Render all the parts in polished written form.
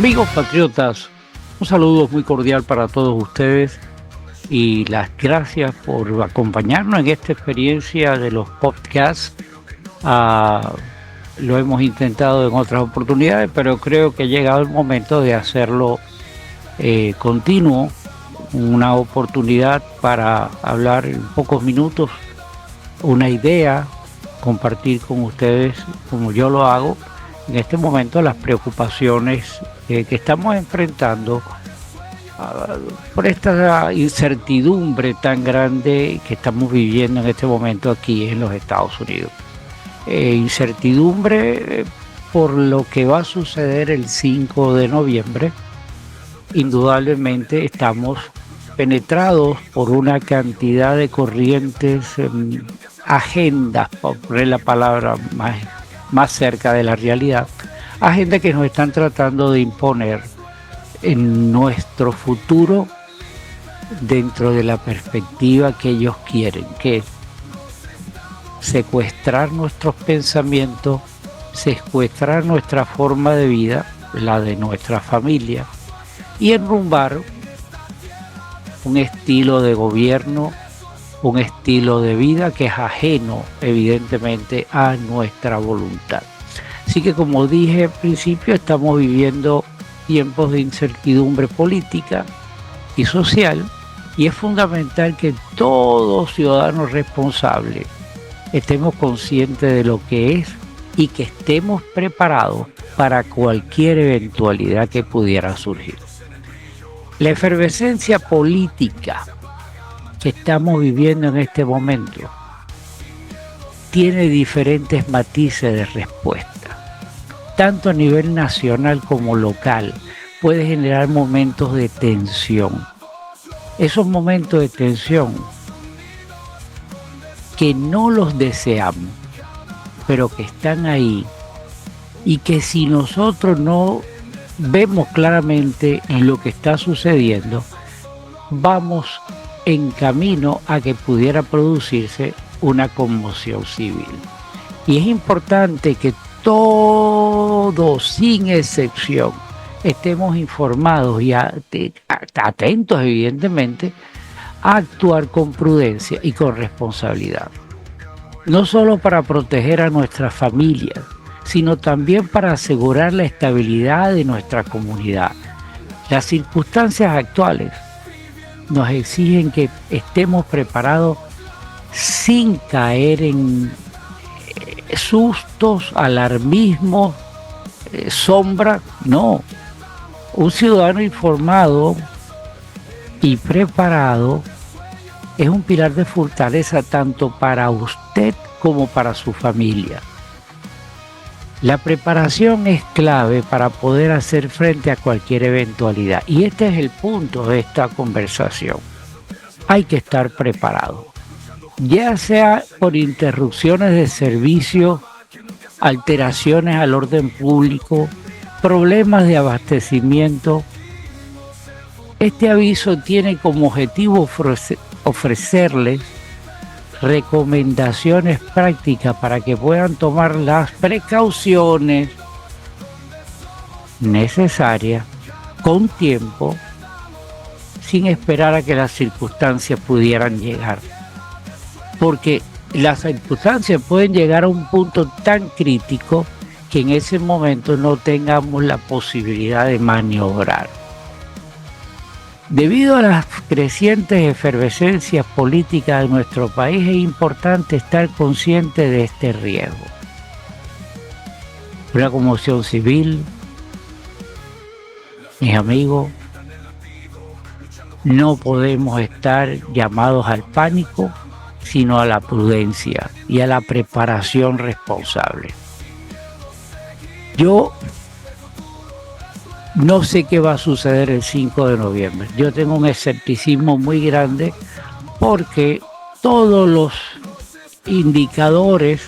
Amigos patriotas, un saludo muy cordial para todos ustedes y las gracias por acompañarnos en esta experiencia de los podcasts. Lo hemos intentado en otras oportunidades, pero creo que ha llegado el momento de hacerlo continuo, una oportunidad para hablar en pocos minutos una idea, compartir con ustedes, como yo lo hago en este momento, las preocupaciones que estamos enfrentando por esta incertidumbre tan grande que estamos viviendo en este momento aquí en los Estados Unidos. Incertidumbre por lo que va a suceder el 5 de noviembre. Indudablemente estamos penetrados por una cantidad de corrientes, agendas, por poner la palabra más cerca de la realidad, agendas que nos están tratando de imponer en nuestro futuro dentro de la perspectiva que ellos quieren, que es secuestrar nuestros pensamientos, secuestrar nuestra forma de vida, la de nuestra familia, y enrumbar un estilo de gobierno, un estilo de vida que es ajeno evidentemente a nuestra voluntad. Así que, como dije al principio, estamos viviendo tiempos de incertidumbre política y social, y es fundamental que todo ciudadano responsable estemos conscientes de lo que es y que estemos preparados para cualquier eventualidad que pudiera surgir. La efervescencia política que estamos viviendo en este momento tiene diferentes matices de respuesta. Tanto a nivel nacional como local, puede generar momentos de tensión. Esos momentos de tensión que no los deseamos, pero que están ahí, y que si nosotros no vemos claramente lo que está sucediendo, vamos en camino a que pudiera producirse una conmoción civil. Y es importante que todos, sin excepción, estemos informados y atentos, evidentemente, a actuar con prudencia y con responsabilidad. No solo para proteger a nuestras familias, sino también para asegurar la estabilidad de nuestra comunidad. Las circunstancias actuales nos exigen que estemos preparados sin caer en sustos, alarmismos, sombra. No, un ciudadano informado y preparado es un pilar de fortaleza tanto para usted como para su familia. La preparación es clave para poder hacer frente a cualquier eventualidad, y este es el punto de esta conversación. Hay que estar preparado, ya sea por interrupciones de servicio, alteraciones al orden público, problemas de abastecimiento. Este aviso tiene como objetivo ofrecerles recomendaciones prácticas para que puedan tomar las precauciones necesarias con tiempo, sin esperar a que las circunstancias pudieran llegar. Porque las circunstancias pueden llegar a un punto tan crítico que en ese momento no tengamos la posibilidad de maniobrar. Debido a las crecientes efervescencias políticas de nuestro país, es importante estar consciente de este riesgo. Una conmoción civil, mis amigos, no podemos estar llamados al pánico, sino a la prudencia y a la preparación responsable. Yo no sé qué va a suceder el 5 de noviembre. Yo tengo un escepticismo muy grande porque todos los indicadores,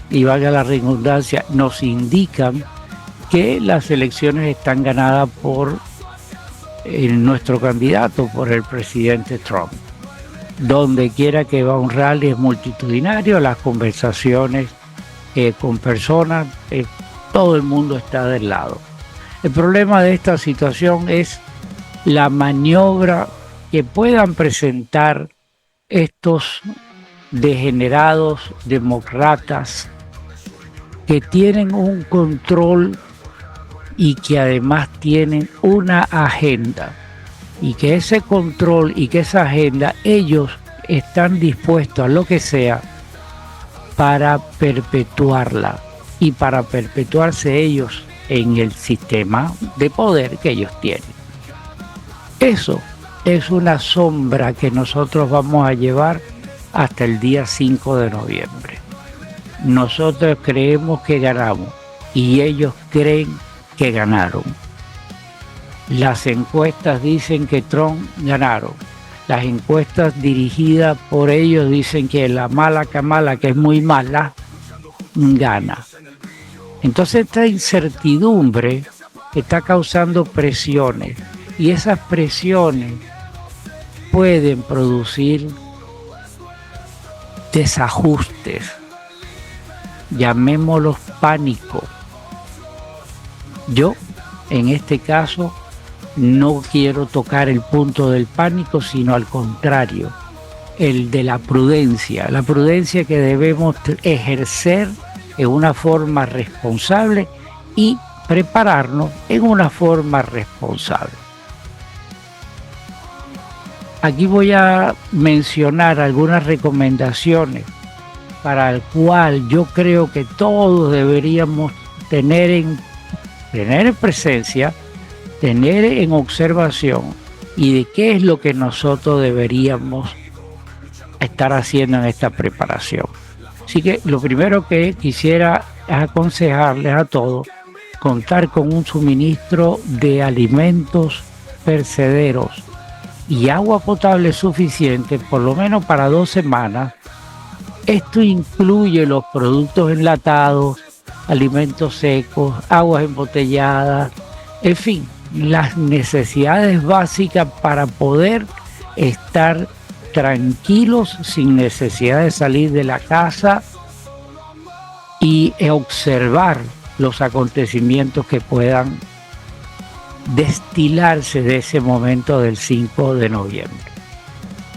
y valga la redundancia, nos indican que las elecciones están ganadas por nuestro candidato, por el presidente Trump. Donde quiera que va un rally es multitudinario, las conversaciones con personas, todo el mundo está del lado. El problema de esta situación es la maniobra que puedan presentar estos degenerados demócratas que tienen un control y que además tienen una agenda, y que ese control y que esa agenda ellos están dispuestos a lo que sea para perpetuarla y para perpetuarse ellos en el sistema de poder que ellos tienen. Eso es una sombra que nosotros vamos a llevar hasta el día 5 de noviembre. Nosotros creemos que ganamos y ellos creen que ganaron. Las encuestas dicen que Trump ganaron. Las encuestas dirigidas por ellos dicen que la mala Kamala, que es muy mala, gana. Entonces esta incertidumbre está causando presiones y esas presiones pueden producir desajustes, llamémoslos pánico. Yo, en este caso, no quiero tocar el punto del pánico, sino al contrario, el de la prudencia que debemos ejercer en una forma responsable y prepararnos en una forma responsable. Aquí voy a mencionar algunas recomendaciones para el cual yo creo que todos deberíamos tener en presencia, tener en observación, y de qué es lo que nosotros deberíamos estar haciendo en esta preparación. Así que lo primero que quisiera es aconsejarles a todos contar con un suministro de alimentos perecederos y agua potable suficiente por lo menos para 2 semanas. Esto incluye los productos enlatados, alimentos secos, aguas embotelladas, en fin, las necesidades básicas para poder estar tranquilos sin necesidad de salir de la casa y observar los acontecimientos que puedan destilarse de ese momento del 5 de noviembre.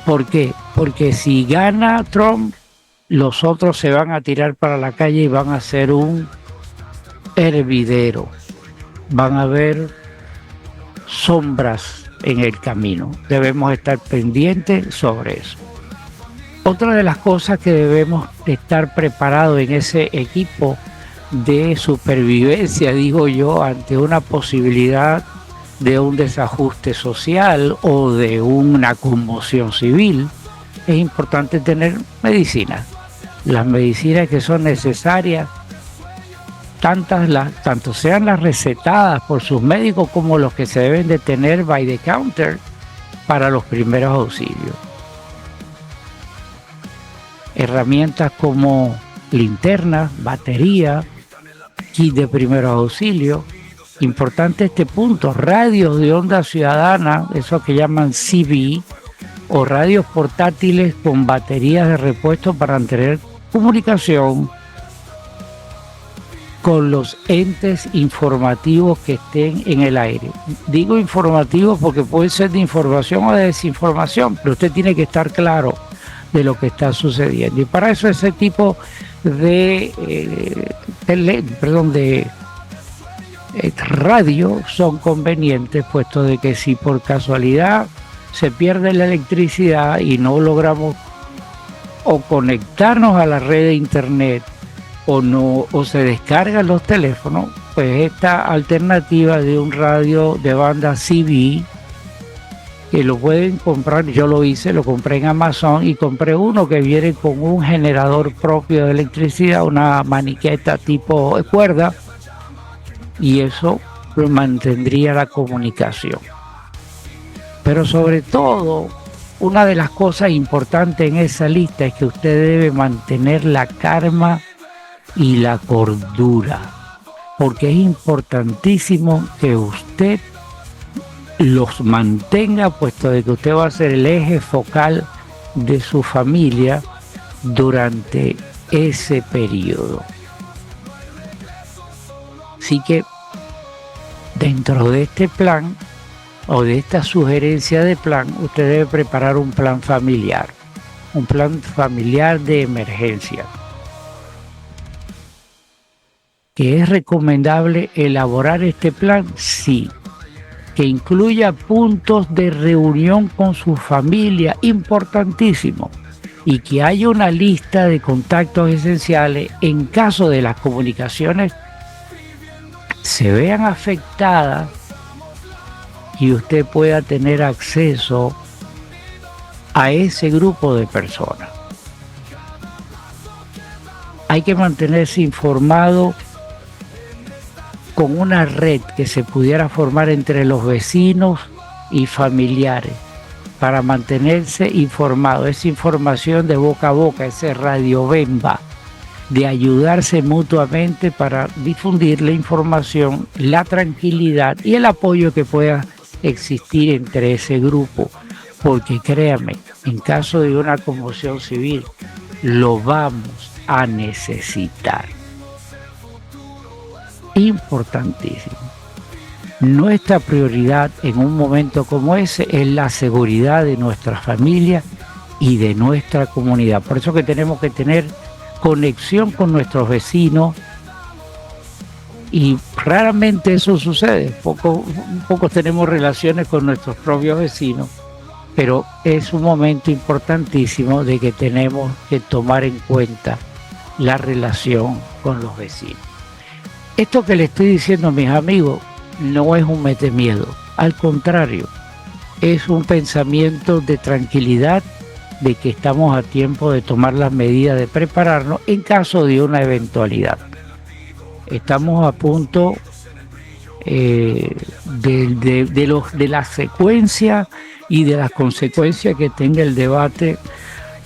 ¿Por qué? Porque si gana Trump, los otros se van a tirar para la calle y van a hacer un hervidero. Van a haber sombras en el camino. Debemos estar pendientes sobre eso. Otra de las cosas que debemos estar preparados en ese equipo de supervivencia, digo yo, ante una posibilidad de un desajuste social o de una conmoción civil, es importante tener medicinas. Las medicinas que son necesarias, tanto sean las recetadas por sus médicos como los que se deben de tener by the counter para los primeros auxilios. Herramientas como linternas, batería, kit de primeros auxilios. Importante este punto, radios de onda ciudadana, esos que llaman CB, o radios portátiles con baterías de repuesto para mantener comunicación con los entes informativos que estén en el aire. Digo informativos porque puede ser de información o de desinformación, pero usted tiene que estar claro de lo que está sucediendo. Y para eso ese tipo de radio son convenientes, puesto de que si por casualidad se pierde la electricidad y no logramos o conectarnos a la red de internet o se descargan los teléfonos, pues esta alternativa de un radio de banda CB, que lo pueden comprar, yo lo hice, lo compré en Amazon y compré uno que viene con un generador propio de electricidad, una maniqueta tipo cuerda, y eso mantendría la comunicación. Pero sobre todo, una de las cosas importantes en esa lista es que usted debe mantener la calma y la cordura, porque es importantísimo que usted los mantenga, puesto de que usted va a ser el eje focal de su familia durante ese periodo. Así que Dentro de este plan o de esta sugerencia de plan, usted debe preparar un plan familiar de emergencia, que es recomendable elaborar este plan, sí, que incluya puntos de reunión con su familia, importantísimo, y que haya una lista de contactos esenciales en caso de las comunicaciones se vean afectadas y usted pueda tener acceso a ese grupo de personas. Hay que mantenerse informado con una red que se pudiera formar entre los vecinos y familiares para mantenerse informado. Esa información de boca a boca, ese radio bemba, de ayudarse mutuamente para difundir la información, la tranquilidad y el apoyo que pueda existir entre ese grupo. Porque créame, en caso de una conmoción civil, lo vamos a necesitar. Importantísimo. Nuestra prioridad en un momento como ese es la seguridad de nuestra familia y de nuestra comunidad. Por eso que tenemos que tener conexión con nuestros vecinos, y raramente eso sucede. Pocos tenemos relaciones con nuestros propios vecinos, pero es un momento importantísimo de que tenemos que tomar en cuenta la relación con los vecinos. Esto que le estoy diciendo, mis amigos, no es un metemiedo, al contrario, es un pensamiento de tranquilidad, de que estamos a tiempo de tomar las medidas de prepararnos en caso de una eventualidad. Estamos a punto de la secuencia y de las consecuencias que tenga el debate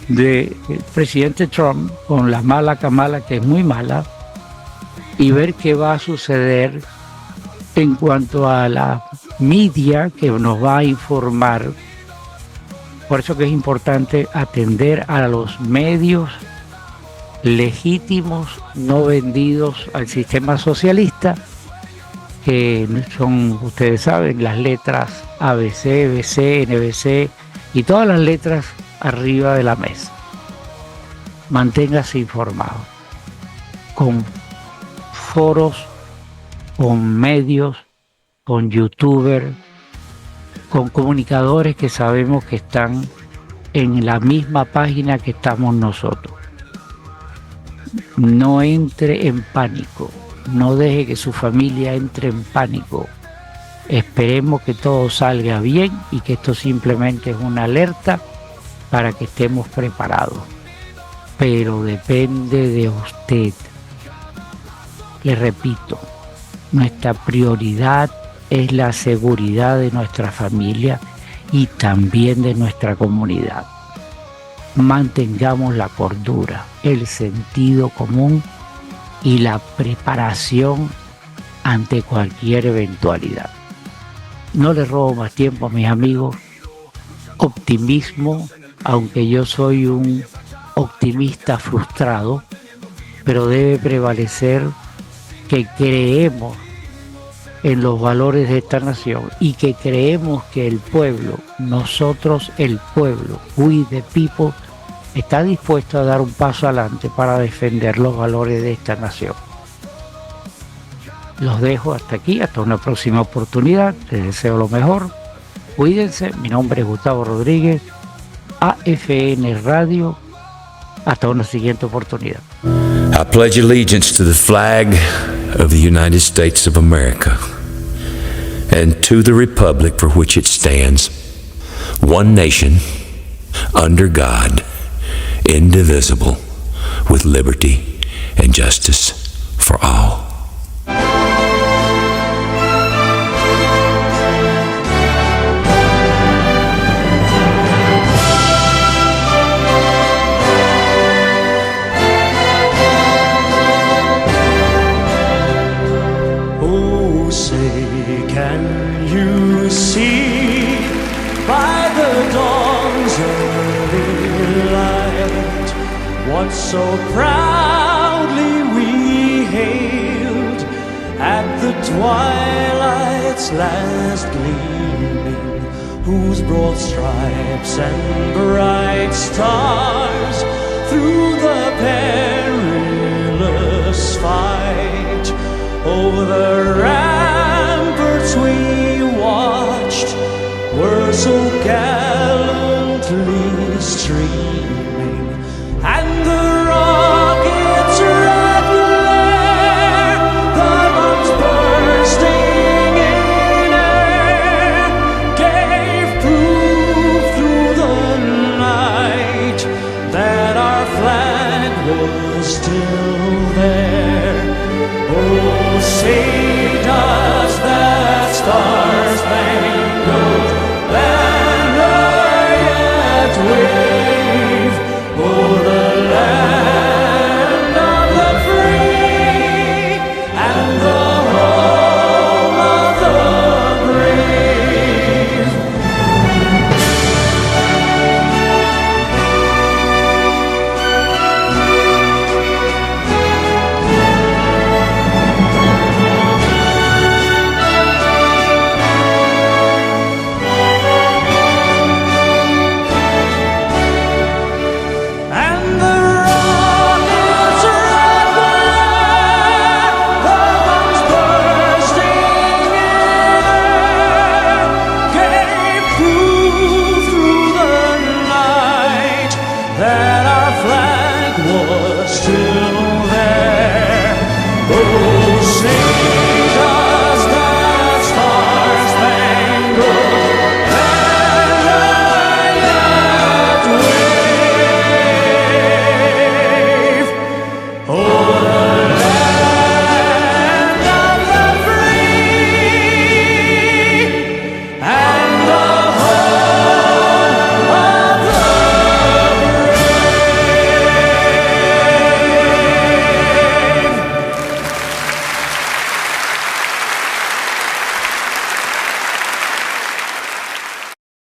del presidente Trump con la mala Kamala, que es muy mala, y ver qué va a suceder en cuanto a la media que nos va a informar. Por eso que es importante atender a los medios legítimos, no vendidos al sistema socialista, que son, ustedes saben, las letras ABC, BC, NBC y todas las letras arriba de la mesa. Manténgase informado con foros, con medios, con youtubers, con comunicadores que sabemos que están en la misma página que estamos nosotros. No entre en pánico, no deje que su familia entre en pánico. Esperemos que todo salga bien y que esto simplemente es una alerta para que estemos preparados. Pero depende de usted. Le repito, nuestra prioridad es la seguridad de nuestra familia y también de nuestra comunidad. Mantengamos la cordura, el sentido común y la preparación ante cualquier eventualidad. No les robo más tiempo, mis amigos. Optimismo, aunque yo soy un optimista frustrado, pero debe prevalecer que creemos en los valores de esta nación y que creemos que el pueblo, nosotros el pueblo, we the people, está dispuesto a dar un paso adelante para defender los valores de esta nación. Los dejo hasta aquí, hasta una próxima oportunidad. Les deseo lo mejor. Cuídense. Mi nombre es Gustavo Rodríguez, AFN Radio. Hasta una siguiente oportunidad. I pledge allegiance to the flag of the United States of America and to the republic for which it stands, one nation, under God, indivisible, with liberty and justice for all. Oh, say, can you see by the dawn's early light what so proudly we hailed at the twilight its last gleaming, whose broad stripes and bright stars through the perilous fight over the ramparts we watched were so gallantly streaming, and the rockets' red glare, the bombs bursting in air, gave proof through the night that our flag was still there. Oh, say does that star-spangled banner yet wave o'er the land of the free and the home of the brave? And the rockets' red glare, the bombs bursting in air, gave proof through the night that our flag was still there. Oh,